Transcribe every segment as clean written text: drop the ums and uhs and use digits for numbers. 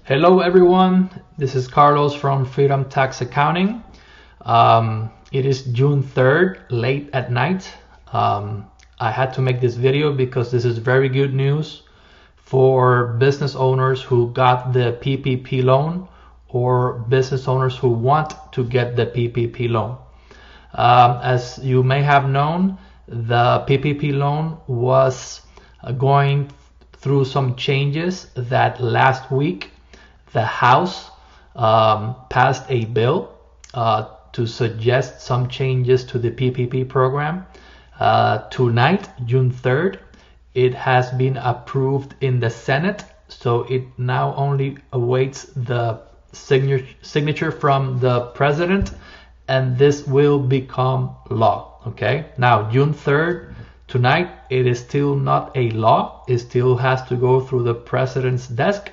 Hello everyone, this is Carlos from Freedomtax Accounting. It is June 3rd, late at night. I had to make this video because this is very good news for business owners who got the PPP loan or business owners who want to get the PPP loan. As you may have known, the PPP loan was going through some changes that last week the House passed a bill to suggest some changes to the PPP program. Tonight, June 3rd, it has been approved in the Senate, so it now only awaits the signature from the president, and this will become law. Okay, now June 3rd, tonight, it is still not a law. It still has to go through the president's desk,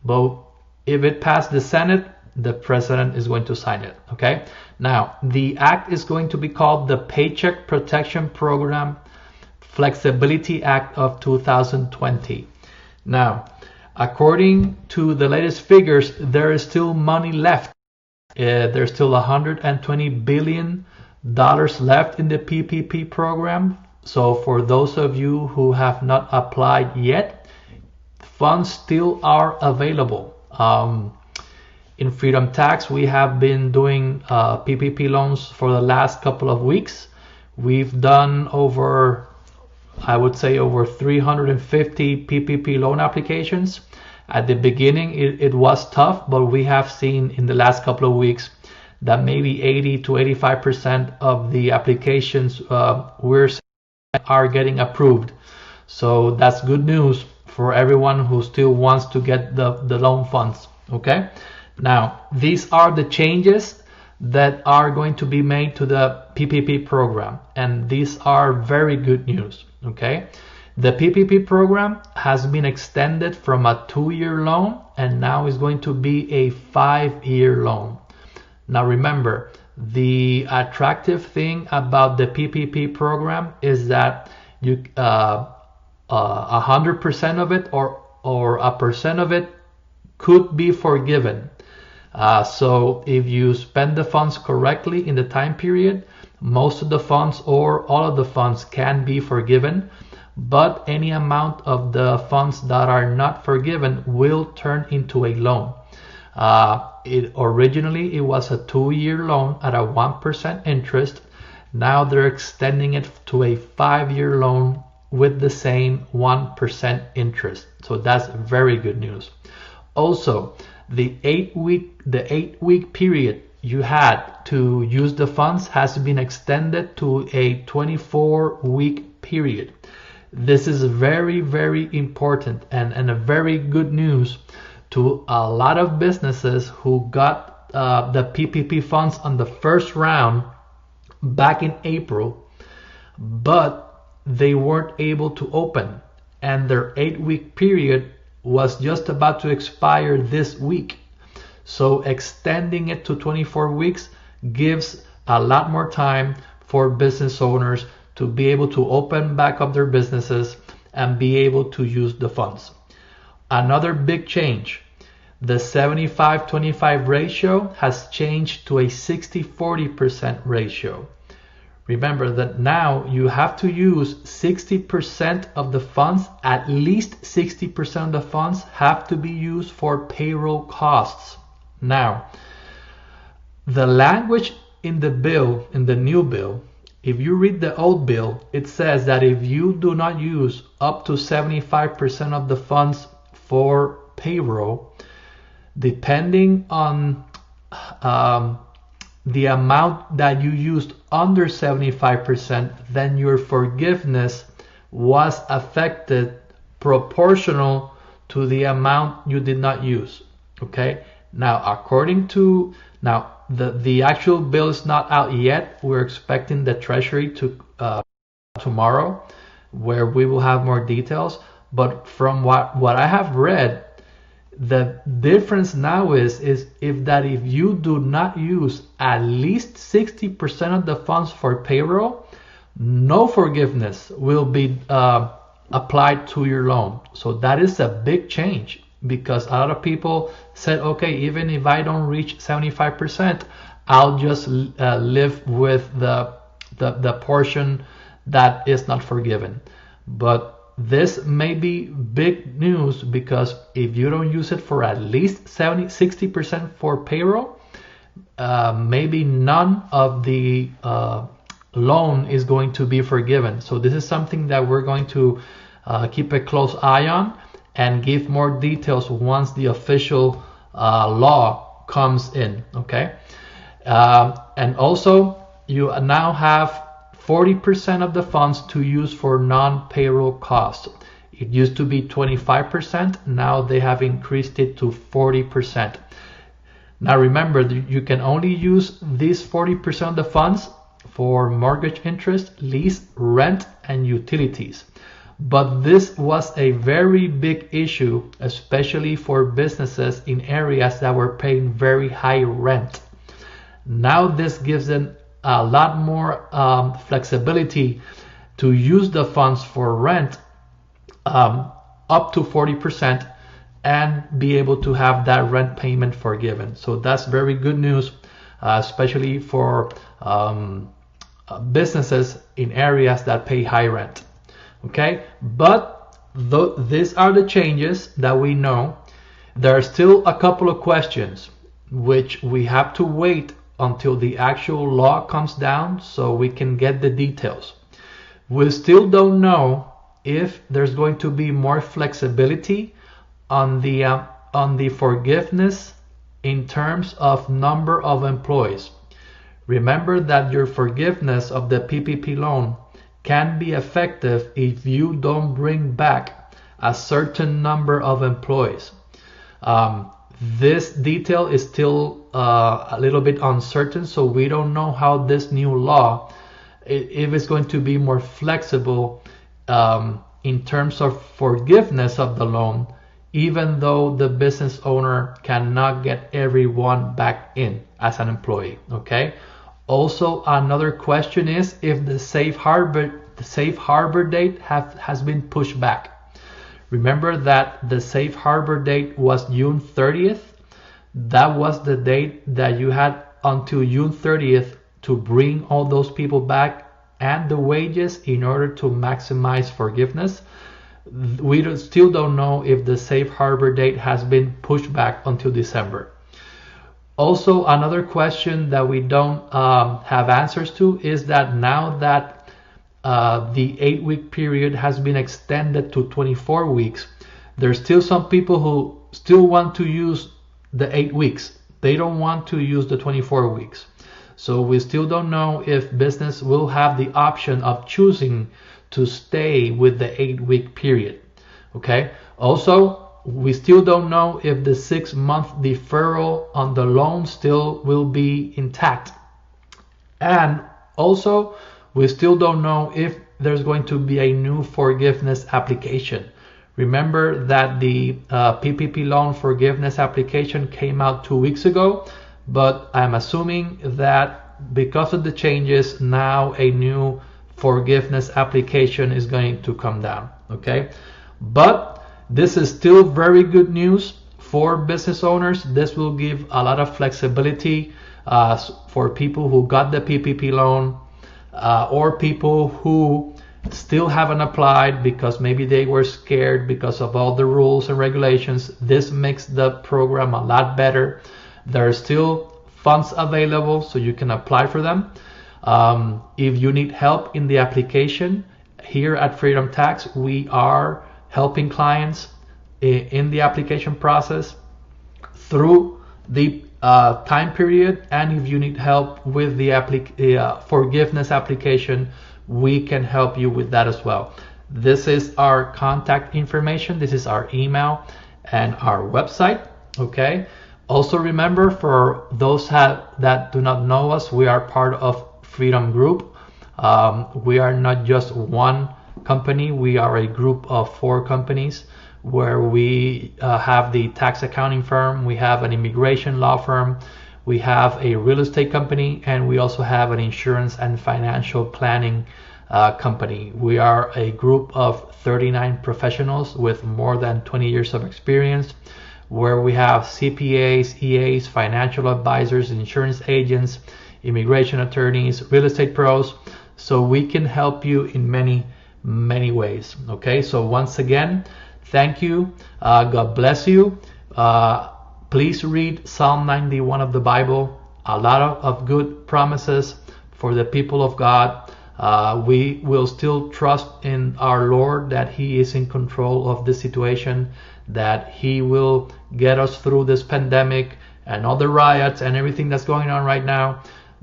but if it passed the Senate, the president is going to sign it. Okay, now the act is going to be called the Paycheck Protection Program Flexibility Act of 2020. Now, according to the latest figures, there is still money left. There's still $120 billion left in the PPP program. So for those of you who have not applied yet, funds still are available. In Freedomtax, we have been doing PPP loans for the last couple of weeks. We've done over, I would say, over 350 PPP loan applications. At the beginning, it was tough, but we have seen in the last couple of weeks that maybe 80 to 85% of the applications are getting approved. So that's good news for everyone who still wants to get the loan funds. Okay, now these are the changes that are going to be made to the PPP program, and these are very good news. Okay, the PPP program has been extended from a 2-year loan and now is going to be a 5-year loan. Now remember, the attractive thing about the PPP program is that you 100% of it or a percent of it could be forgiven. So if you spend the funds correctly in the time period, most of the funds or all of the funds can be forgiven, but any amount of the funds that are not forgiven will turn into a loan. Originally it was a 2-year loan at a 1% interest. Now they're extending it to a 5-year loan with the same 1% interest. So that's very good news. Also, the 8-week period you had to use the funds has been extended to a 24-week period. This is very, very important and a very good news to a lot of businesses who got the PPP funds on the first round back in April, but they weren't able to open, and their 8-week period was just about to expire this week. So extending it to 24 weeks gives a lot more time for business owners to be able to open back up their businesses and be able to use the funds. Another big change, the 75-25 ratio has changed to a 60-40% ratio. Remember that now you have to use 60% of the funds, at least 60% of the funds have to be used for payroll costs. Now, the language in the bill, in the new bill, if you read the old bill, it says that if you do not use up to 75% of the funds for payroll, depending on the amount that you used under 75%, then your forgiveness was affected proportional to the amount you did not use. Okay, now according to the actual bill is not out yet. We're expecting the Treasury to tomorrow, where we will have more details. But from what I have read, the difference now is if you do not use at least 60% of the funds for payroll, no forgiveness will be applied to your loan. So that is a big change, because a lot of people said, okay, even if I don't reach 75%, I'll just live with the portion that is not forgiven. But this may be big news, because if you don't use it for at least 60% for payroll, maybe none of the loan is going to be forgiven. So this is something that we're going to keep a close eye on and give more details once the official law comes in. Okay, and also you now have 40% of the funds to use for non-payroll costs. It used to be 25%. Now they have increased it to 40%. Now remember, you can only use these 40% of the funds for mortgage interest, lease, rent, and utilities. But this was a very big issue, especially for businesses in areas that were paying very high rent. Now this gives them a lot more flexibility to use the funds for rent up to 40% and be able to have that rent payment forgiven. So that's very good news, especially for businesses in areas that pay high rent. Okay, but these are the changes that we know. There are still a couple of questions which we have to wait until the actual law comes down so we can get the details. We still don't know if there's going to be more flexibility on the forgiveness in terms of number of employees. Remember that your forgiveness of the PPP loan can be effective if you don't bring back a certain number of employees. This detail is still a little bit uncertain, so we don't know how this new law, if it's going to be more flexible in terms of forgiveness of the loan, even though the business owner cannot get everyone back in as an employee. Okay. Also, another question is if the safe harbor date has been pushed back. Remember that the safe harbor date was June 30th. That was the date that you had until June 30th to bring all those people back and the wages in order to maximize forgiveness. We still don't know if the safe harbor date has been pushed back until December. Also, another question that we don't have answers to is that now that the 8-week period has been extended to 24 weeks, there's still some people who still want to use the 8 weeks. They don't want to use the 24 weeks. So we still don't know if business will have the option of choosing to stay with the 8-week period. Okay. Also, we still don't know if the 6-month deferral on the loan still will be intact. And also, we still don't know if there's going to be a new forgiveness application. Remember that the PPP loan forgiveness application came out 2 weeks ago, but I'm assuming that because of the changes, now a new forgiveness application is going to come down. Okay, but this is still very good news for business owners. This will give a lot of flexibility for people who got the PPP loan or people who still haven't applied because maybe they were scared because of all the rules and regulations. This makes the program a lot better. There are still funds available so you can apply for them. If you need help in the application, here at Freedomtax, we are helping clients in the application process through the time period. And if you need help with the forgiveness application, we can help you with that as well. This is our contact information. This is our email and our website. Okay. Also remember, for those that do not know us, we are part of Freedom Group. We are not just one company. We are a group of 4 companies where we have the tax accounting firm, we have an immigration law firm, we have a real estate company, and we also have an insurance and financial planning company. We are a group of 39 professionals with more than 20 years of experience, where we have CPAs, EAs, financial advisors, insurance agents, immigration attorneys, real estate pros, so we can help you in many ways. Okay, so once again, thank you. God bless you. Please read Psalm 91 of the Bible. A lot of good promises for the people of God. We will still trust in our Lord that He is in control of the situation, that He will get us through this pandemic and all the riots and everything that's going on right now.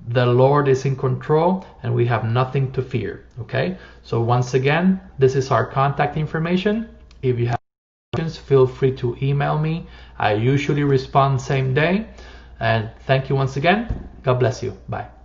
The Lord is in control and we have nothing to fear. Okay, so once again, this is our contact information. If you have questions, feel free to email me. I usually respond same day. And thank you once again. God bless you. Bye.